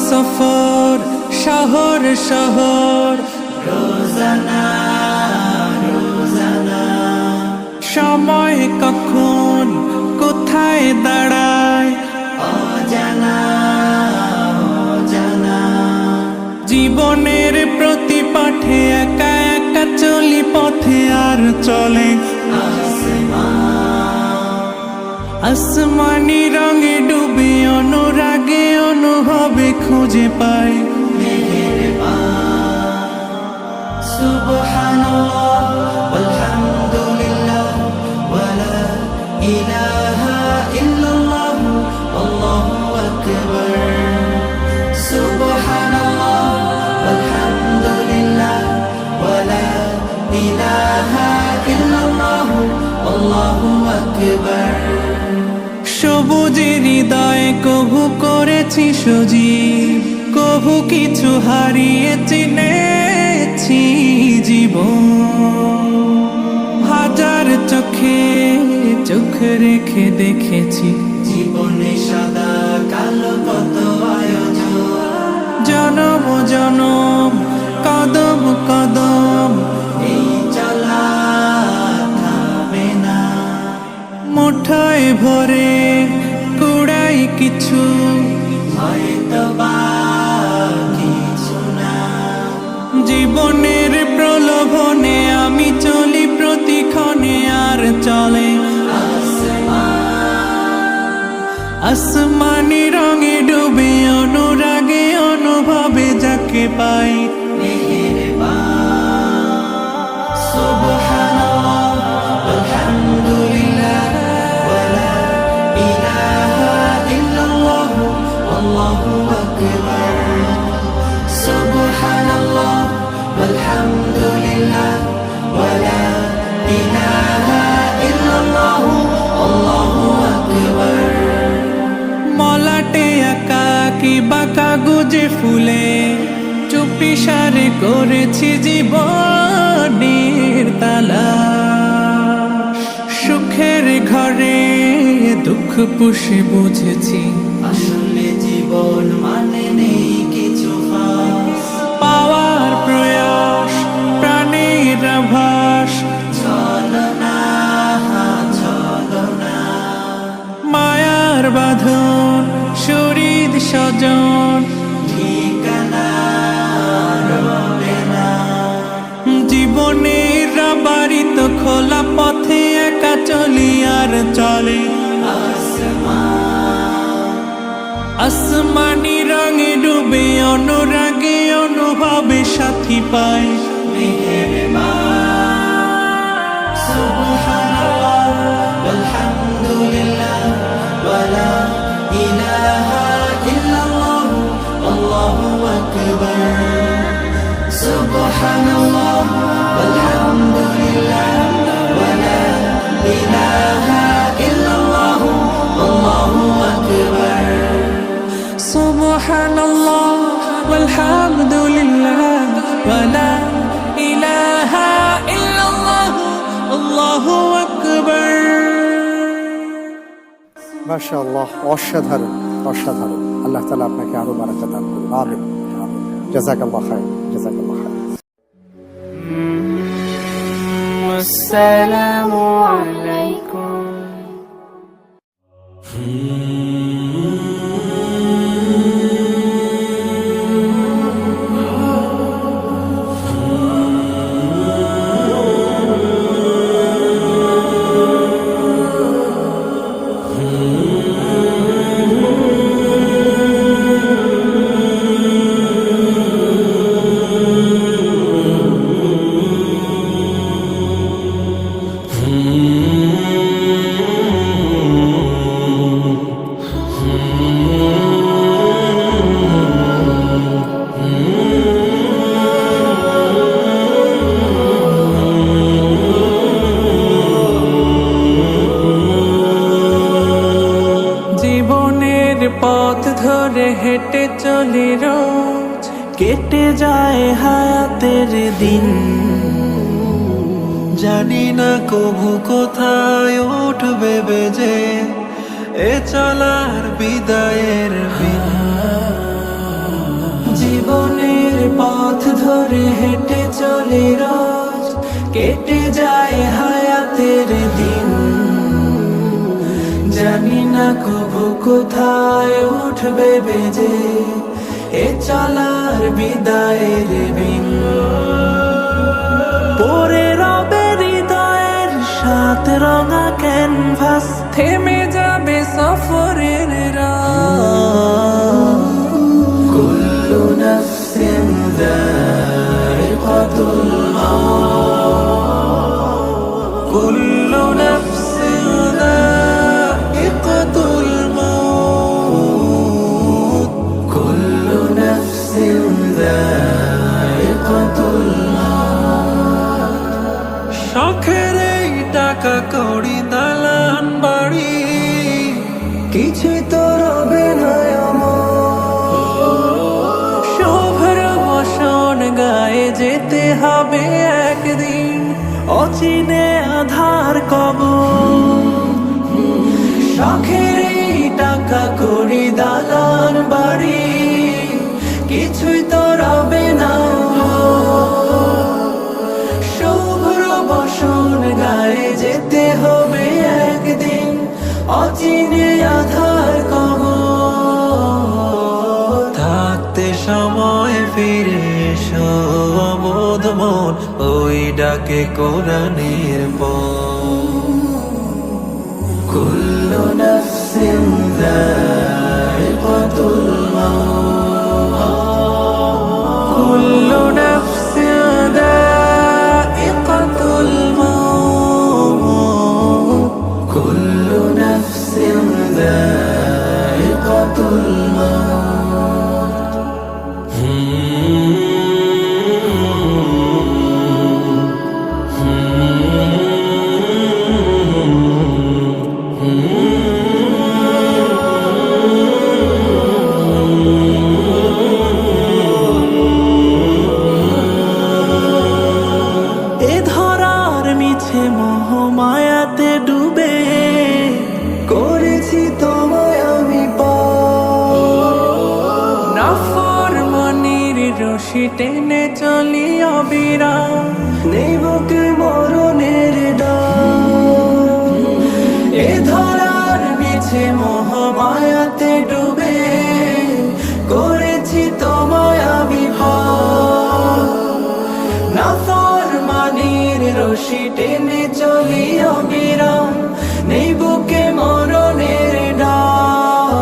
সফর শহর শহর রোজানা রোজানা সময় কখন কোথায় দাঁড়ায় অজানা অজানা জীবনের প্রতি পাঠে একা একা চলি পথে আর চলে আসমানি রঙে ডুবে অনুরাগে অনুভবে খুঁজে পাই সুবহানাল্লাহ ওয়ালহামদুলিল্লাহ ওয়ালা ইলাহা ইল্লাল্লাহ আল্লাহু আকবার সুবহানাল্লাহ ওয়ালহামদুলিল্লাহ ওয়ালা ইলাহা ইল্লাল্লাহ আল্লাহু আকবার সবুজের হৃদয়ে কভু করেছি সজীব কভু কিছু হারিয়ে চিনেছি জীবন হাজার চোখে চোখ রেখে দেখেছি জীবনে সাদা কালো কত আয়োজন জনম জনম কদম কদম এই চলা থামে না মুঠোয় ভরে কুড়াই কিছু হয়তো বা কিছু না জীবনের প্রলোভনে আমি চলি প্রতিক্ষণে আর চলে আসমানি রঙে ডুবে অনুরাগে অনুভবে যাকে পাই সুবহানাল্লাহ আলহামদুলিল্লাহ ওয়ালা ইলাহা ইল্লাল্লাহ আল্লাহু আকবার সুবহানাল্লাহ আলহামদুলিল্লাহ ওয়ালা ইলাহা ইল্লাল্লাহ আল্লাহু আকবার মলাটে আঁকা কি বাঁকা গুজে ফুলে চুপি সারে করেছি জীবনের তালা সুখের ঘরে দুঃখ পুষে বুঝেছি আসলে জীবন মানে নেই কিছু পাওয়ার প্রয়াস প্রাণের আভাস ছলনা ছলনা মায়ার বাঁধন শরীর স্বজন ঠিকানা রবে না জীবনের বাড়িত খোলা পথে একা চলি আর চলে আসমানি রঙে ডুবে অনুরাগে অনুভবে সাথী পাই সুবহানাল্লাহ ওয়ালহামদুলিল্লাহ ওয়ালা ইলাহা ইল্লাল্লাহ আল্লাহু আকবার সুবহানাল্লাহ ওয়ালহামদুলিল্লাহ ওয়ালা ইলাহা ইল্লাল্লাহ আল্লাহু আকবার সুবহানাল্লাহ ওয়ালহামদুলিল্লাহ ওয়ালা ইলাহা ইল্লাল্লাহ আল্লাহু আকবার মাশাআল্লাহ অসাধারণ অসাধারণ আল্লাহ তাআলা আপনাকে আরো বারাকাত দান করুন আমিন আমিন জাযাকাল্লাহ খাইর জাযাকাল্লাহ খাইর আসসালামু আলাইকুম পথ ধরে হেঁটে চলি রোজ কেটে যায় হায়াতের দিন জানি না কবু কোথায় উঠবে বেজে এ চলার বিদায়ের বিন করে হেঁটে চলি রোজ, কেটে যায় হায়াতের দিন। জানি না কবু কোথায় উঠবে বেজে এ চলার বিদায়ের বিন। পরে রবে হৃদয়ের সাত রঙা ক্যানভাস, থেমে যাবে সফরের রাত। কুল্লু নাফসিন যায়িকাতুল মাউত, কুল্লু নাফসিন যায়িকাতুল মাউত, কুল্লু নাফসিন যায়িকাতুল মাউত। শখের এই টাকা কড়ি দালান বাড়ি কিছুই তো রবে না আমার। শুভ্র বসন গায়ে যেতে হবে একদিন, অচিনে আধার কবর। শখের এই টাকা কড়ি দালান বাড়ি কিছুই তো রবে না। শুভ্র বসন গায়ে যেতে হবে একদিন, অচিনে আধার কবর। থাকতে সময় ফিরে এসো অবোধ মন, ওই ডাকে কোরআনের পথ। কুল্লু নাফসিন যায়িকাতুল মাউত, কুল্লু নাফসিন যায়িকাতুল মাউত, কুল্লু নাফসিন যায়িকাতুল মাউত। এ ধরার মিছে মোহ মায়াতে ডুবে করেছি তোমায় আমি নাফরমানির রশি টেনে চলি অবিরাম, নেই বুকে মরণের ডাক। এ ধরার মিছে মোহ মায়াতে ডুবে করেছি তোমায় আমি নাফরমানির রশি টেনে চলি অবিরাম, নেই বুকে মরণের ডাক।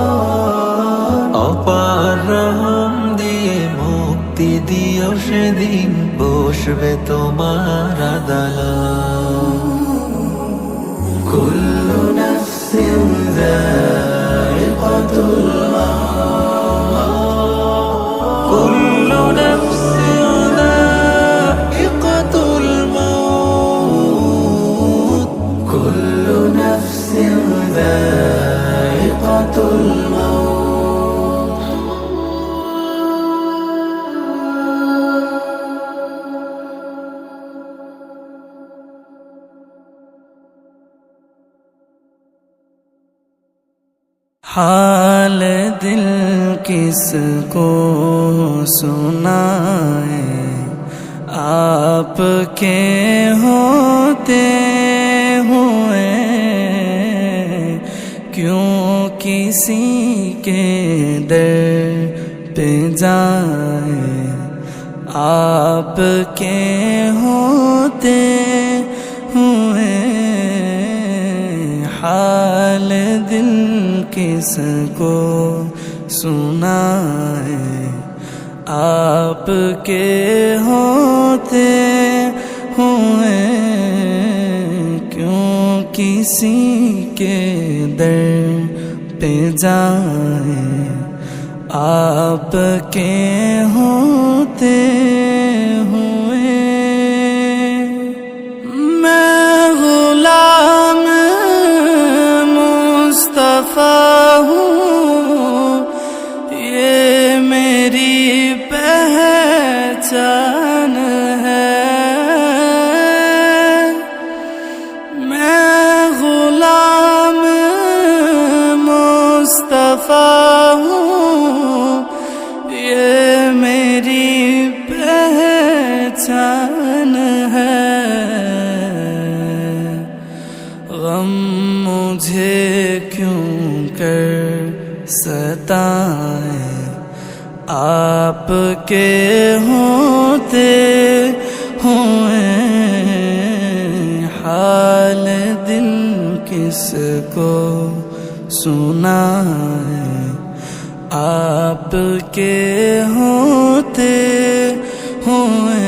অপার রহম দিয়ে মুক্তি দিও সেদিন, বসবে তোমার আদালত। কুল্লু নাফসিন যায়িকাতুল মাউত, কুল্লু নাফসিন যায়িকাতুল মাউত, কুল্লু নাফসিন যায়িকাতুল মাউত। हाल दिल किसको सुनाए, आपके होते हुए क्यों किसी के दर पे जाए। आपके होते हुए हाल दिल किसको सुनाए, आपके होते हुए क्यों किसी के दर पे जाए। आपके होते हुए मैं गुलाम मुस्तफा हूँ, ये मेरी पहचान है। मैं गुलाम मुस्तफा हूँ, ये मेरी पहचान مجھے کیوں کر ستائیں آپ کے ہوتے ہوئے حال دل کس کو سنائیں آپ کے ہوتے ہوئے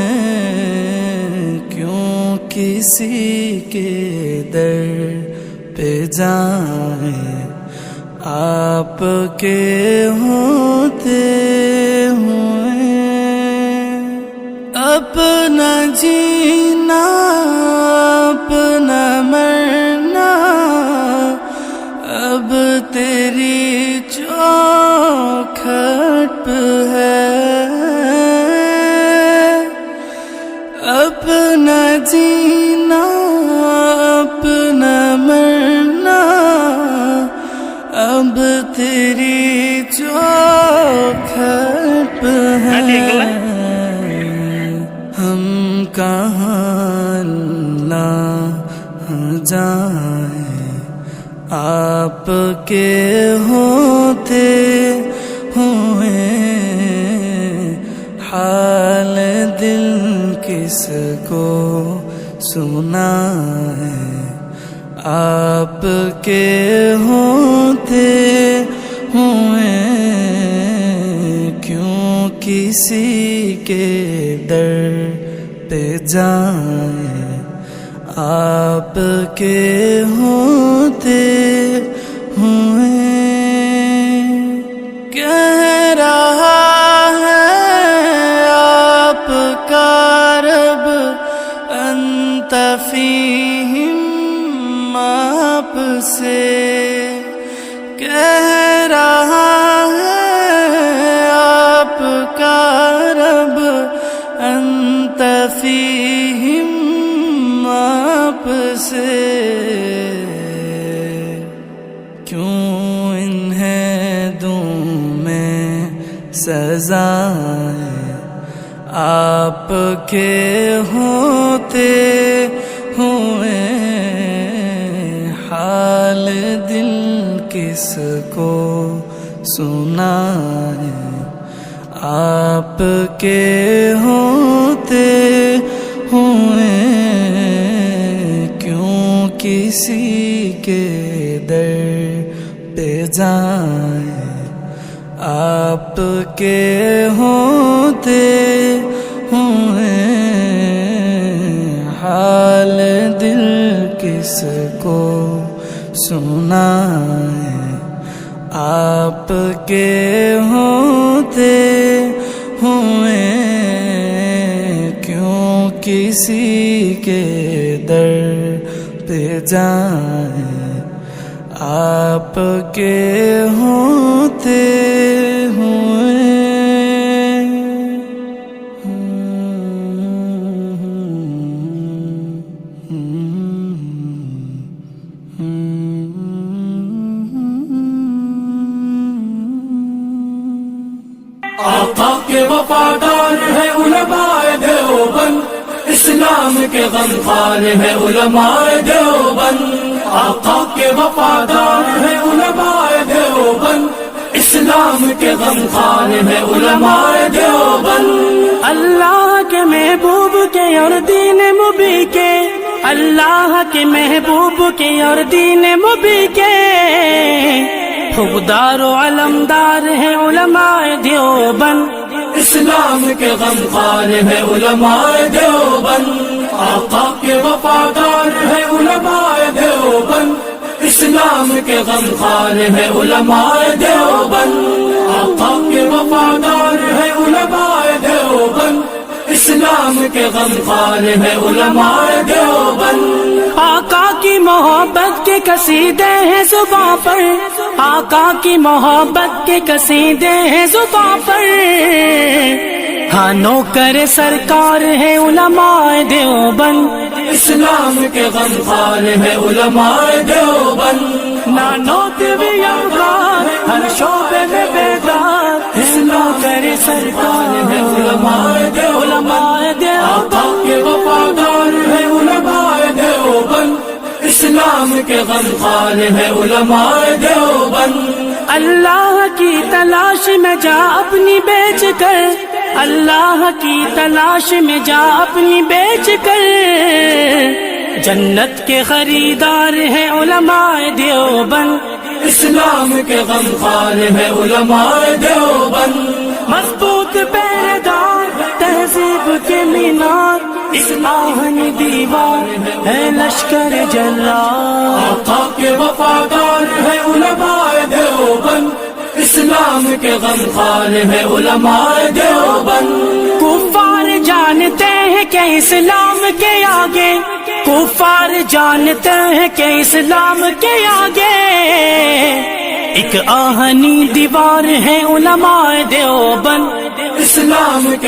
کیوں کسی کے در پہ جائیں آپ کے ہوتے ہوئے اپنا جینا اپنا مرنا اب تیری چوکھٹ پہ ہے اپنا جینا اپنا مرنا اب تیری چوکھٹ پہ ہے ہم کہاں نہ جائیں آپ کے ہوتے ہوئے حال دل کس کو سنائیں آپ کے ہوتے ہوئے کیوں کسی کے در پہ جائیں آپ کے ہوتے ہوئے کہہ رہا ہے آپ کا رب انت فیہم آپ سے کہہ رہا ہے آپ کا رب انت فیہم آپ سے کیوں انہیں دوں میں سزائیں آپ کے ہوتے ہوئے حال دل کس کو سنائیں آپ کے ہوتے ہوئے کیوں کسی کے در پہ جائیں آپ کے ہوتے ہوئے حال دل کس کو سنائیں آپ کے ہوتے ہوئے کیوں کسی کے در پہ جائیں آپ کے ہوتے ہوئے آقا کے وفادار ہے علماء دیوبند اسلام کے غمخوار ہے علماء دیوبند آقا کے وفادار ہے علماء دیوبند اسلام کے غمخوار ہے علماء دیوبند اللہ کے محبوب کے اور دین مبی کے اللہ کے محبوب کے اور دین مبی کے حقدار و علمدار ہے علماء دیوبند اسلام کے غمخوار ہے علماء دیوبند آقا کے وفادار ہے علماء دیوبند اسلام کے غمخوار ہے علماء دیوبند آقا کے وفادار ہے علماء دیوبند اسلام کے غمخوار ہے علماء دیوبند آقا کی محبت کے قصیدے ہیں زباں پر آقا کی محبت کے قصیدے ہیں زباں پر ہاں نوکر سرکار ہے علماء دیوبند اسلام کے غمخوار ہے علماء دیوبند نانوت بھی یار ہر شعبے میں بیدار نوکر سرکار ہے علماء دیوبند آقا کے وفادار ہے علماء دیوبند اسلام کے غمخوار ہے علماء دیوبند اللہ کی تلاش میں جا اپنی بیچ کر اللہ کی تلاش میں جا اپنی بیچ کر جنت کے خریدار ہیں علماء دیوبند اسلام کے غمخوار ہے علماء دیوبند مضبوط پہرےدار تہذیب کے مینار اس آہن دیوار ہے لشکر جلال آقا کے وفادار ہے علماء دیوبند اسلام کے غمخوار ہے علماء دیوبند کفار جانتے ہیں کہ اسلام کے آگے کفار جانتے ہیں کہ اسلام کے آگے ایک آہنی دیوار ہے علماء دیوبند اسلام کے